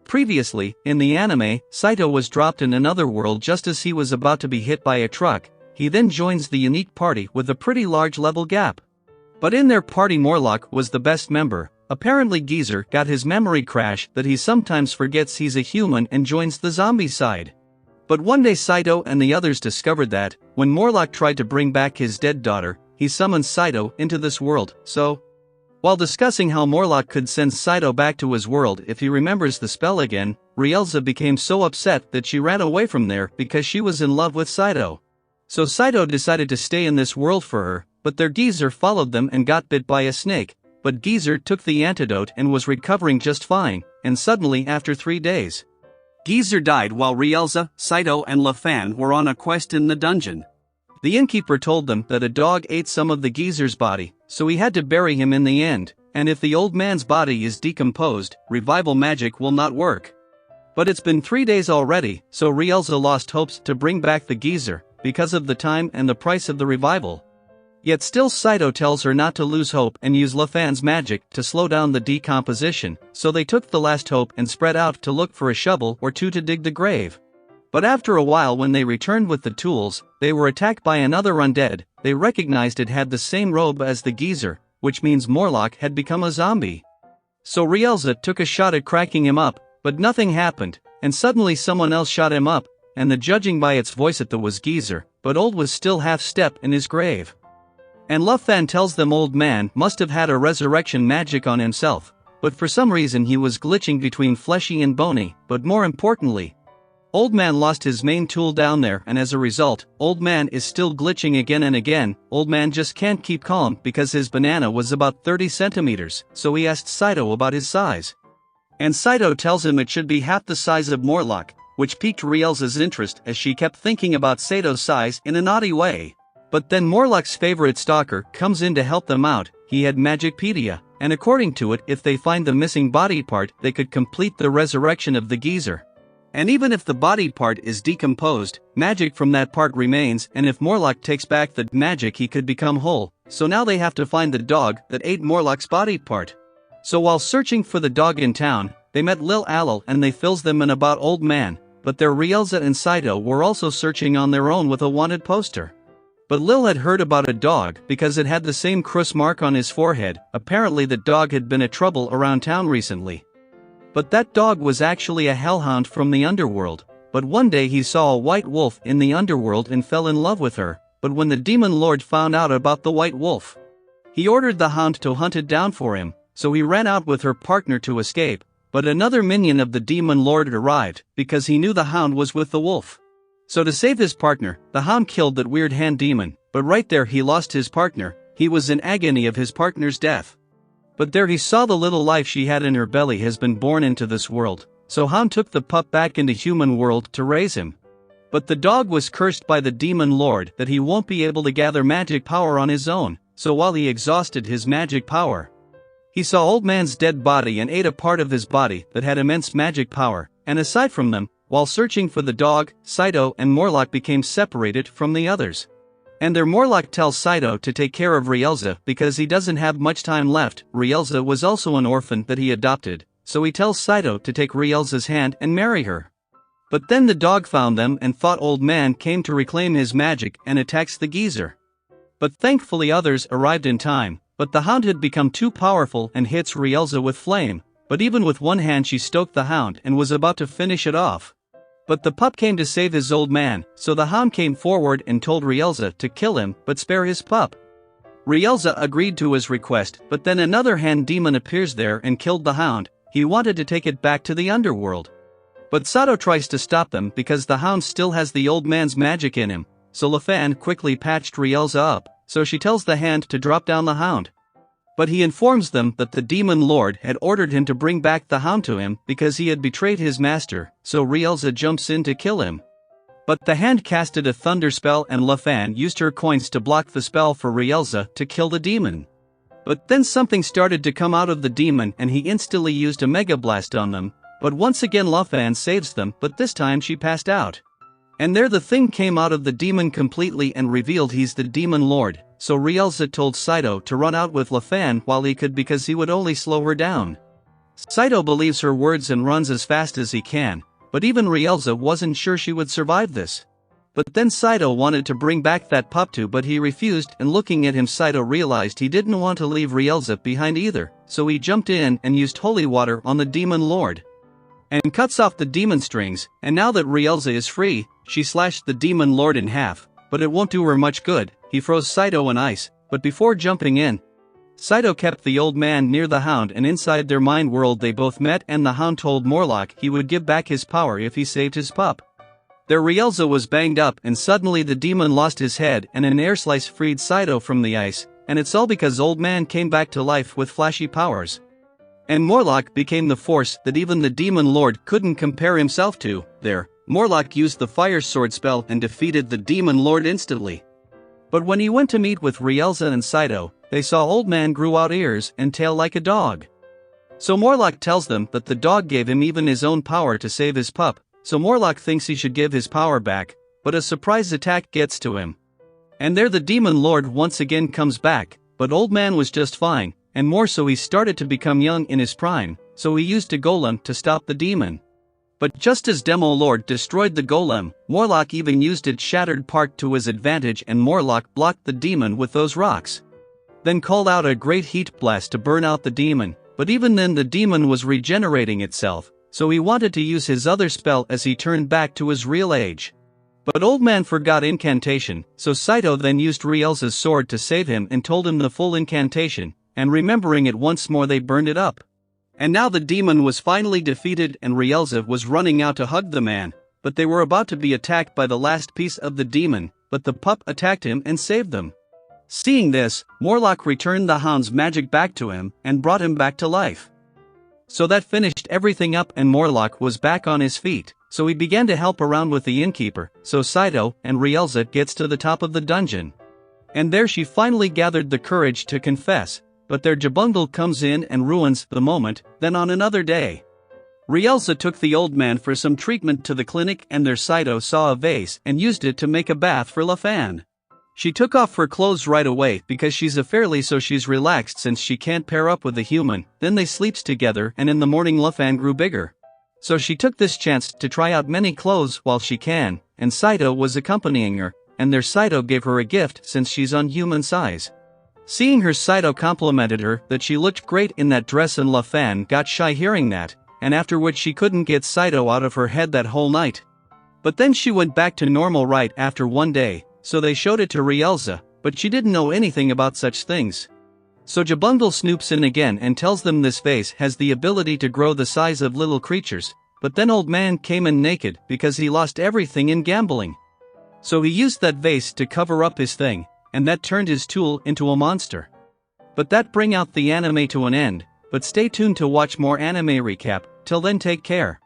Previously, in the anime, Saito was dropped in another world just as he was about to be hit by a truck. He then joins the unique party with a pretty large level gap. But in their party Morlock was the best member. Apparently Geezer got his memory crash that he sometimes forgets he's a human and joins the zombie side. But one day Saito and the others discovered that, when Morlock tried to bring back his dead daughter, he summoned Saito into this world. So, while discussing how Morlock could send Saito back to his world if he remembers the spell again, Rielza became so upset that she ran away from there because she was in love with Saito. So Saito decided to stay in this world for her, but their Geezer followed them and got bit by a snake. But Geezer took the antidote and was recovering just fine, and suddenly after 3 days, Geezer died while Rielza, Saito and Lafan were on a quest in the dungeon. The innkeeper told them that a dog ate some of the Geezer's body, so he had to bury him in the end, and if the old man's body is decomposed, revival magic will not work. But it's been 3 days already, so Rielza lost hopes to bring back the Geezer, because of the time and the price of the revival. Yet still Saito tells her not to lose hope and use Lafan's magic to slow down the decomposition, so they took the last hope and spread out to look for a shovel or two to dig the grave. But after a while when they returned with the tools, they were attacked by another undead. They recognized it had the same robe as the Geezer, which means Morlock had become a zombie. So Rielza took a shot at cracking him up, but nothing happened, and suddenly someone else shot him up, and the judging by its voice it was Geezer, but Old was still half-step in his grave. And Lafan tells them Old Man must have had a resurrection magic on himself, but for some reason he was glitching between fleshy and bony, but more importantly, Old Man lost his main tool down there and as a result, Old Man is still glitching again and again. Old Man just can't keep calm because his banana was about 30 centimeters, so he asked Saito about his size. And Saito tells him it should be half the size of Morlock, which piqued Rielza's interest as she kept thinking about Sato's size in a naughty way. But then Morlock's favorite stalker comes in to help them out. He had Magicpedia, and according to it, if they find the missing body part, they could complete the resurrection of the Geezer. And even if the body part is decomposed, magic from that part remains, and if Morlock takes back the magic he could become whole. So now they have to find the dog that ate Morlock's body part. So while searching for the dog in town, they met Lil Alel and they fills them in about Old Man, but their Rielza and Saito were also searching on their own with a wanted poster. But Lil had heard about a dog because it had the same cross mark on his forehead. Apparently the dog had been a trouble around town recently. But that dog was actually a hellhound from the underworld. But one day he saw a white wolf in the underworld and fell in love with her. But when the demon lord found out about the white wolf, he ordered the hound to hunt it down for him, so he ran out with her partner to escape. But another minion of the demon lord arrived because he knew the hound was with the wolf. So to save his partner, the hound killed that weird hand demon, but right there he lost his partner. He was in agony of his partner's death. But there he saw the little life she had in her belly has been born into this world, so hound took the pup back into human world to raise him. But the dog was cursed by the demon lord that he won't be able to gather magic power on his own, so while he exhausted his magic power, he saw Old Man's dead body and ate a part of his body that had immense magic power, and aside from them, while searching for the dog, Saito and Morlock became separated from the others. And their Morlock tells Saito to take care of Rielza because he doesn't have much time left. Rielza was also an orphan that he adopted, so he tells Saito to take Rielza's hand and marry her. But then the dog found them and thought Old Man came to reclaim his magic and attacks the Geezer. But thankfully others arrived in time, but the hound had become too powerful and hits Rielza with flame. But even with one hand she stoked the hound and was about to finish it off. But the pup came to save his old man, so the hound came forward and told Rielza to kill him but spare his pup. Rielza agreed to his request, but then another hand demon appears there and killed the hound. He wanted to take it back to the underworld. But Sato tries to stop them because the hound still has the old man's magic in him, so Lafan quickly patched Rielza up, so she tells the hand to drop down the hound. But he informs them that the demon lord had ordered him to bring back the hound to him because he had betrayed his master, so Rielza jumps in to kill him. But the hand casted a thunder spell and Lafan used her coins to block the spell for Rielza to kill the demon. But then something started to come out of the demon and he instantly used a mega blast on them, but once again Lafan saves them, but this time she passed out. And there the thing came out of the demon completely and revealed he's the demon lord. So Rielza told Saito to run out with Lafan while he could because he would only slow her down. Saito believes her words and runs as fast as he can, but even Rielza wasn't sure she would survive this. But then Saito wanted to bring back that pup too, but he refused, and looking at him Saito realized he didn't want to leave Rielza behind either, so he jumped in and used holy water on the demon lord. And cuts off the demon strings, and now that Rielza is free, she slashed the demon lord in half, but it won't do her much good. He froze Saito in ice, but before jumping in, Saito kept the old man near the hound, and inside their mind world they both met, and the hound told Morlock he would give back his power if he saved his pup. Their Rielza was banged up, and suddenly the demon lost his head and an air slice freed Saito from the ice, and it's all because old man came back to life with flashy powers. And Morlock became the force that even the demon lord couldn't compare himself to. There, Morlock used the fire sword spell and defeated the demon lord instantly. But when he went to meet with Rielza and Saito, they saw old man grew out ears and tail like a dog. So Morlock tells them that the dog gave him even his own power to save his pup, so Morlock thinks he should give his power back, but a surprise attack gets to him. And there the demon lord once again comes back, but old man was just fine, and more so he started to become young in his prime, so he used a golem to stop the demon. But just as Demo Lord destroyed the golem, Morlock even used its shattered part to his advantage, and Morlock blocked the demon with those rocks. Then called out a great heat blast to burn out the demon, but even then the demon was regenerating itself, so he wanted to use his other spell as he turned back to his real age. But old man forgot incantation, so Saito then used Rielza's sword to save him and told him the full incantation, and remembering it once more they burned it up. And now the demon was finally defeated, and Rielza was running out to hug the man, but they were about to be attacked by the last piece of the demon, but the pup attacked him and saved them. Seeing this, Morlock returned the hound's magic back to him and brought him back to life. So that finished everything up, and Morlock was back on his feet, so he began to help around with the innkeeper, so Saito and Rielza gets to the top of the dungeon. And there she finally gathered the courage to confess, but their Jabungle comes in and ruins the moment. Then on another day, Rielza took the old man for some treatment to the clinic, and their Saito saw a vase and used it to make a bath for Lafan. She took off her clothes right away because she's a fairy, so she's relaxed since she can't pair up with a human. Then they sleeps together, and in the morning Lafan grew bigger. So she took this chance to try out many clothes while she can, and Saito was accompanying her, and their Saito gave her a gift since she's on human size. Seeing her, Saito complimented her that she looked great in that dress, and Lafan got shy hearing that, and after which she couldn't get Saito out of her head that whole night. But then she went back to normal right after one day, so they showed it to Rielza, but she didn't know anything about such things. So Jabungle snoops in again and tells them this vase has the ability to grow the size of little creatures, but then old man came in naked because he lost everything in gambling. So he used that vase to cover up his thing, and that turned his tool into a monster. But that bring out the anime to an end, but stay tuned to watch more anime recap. Till then, take care.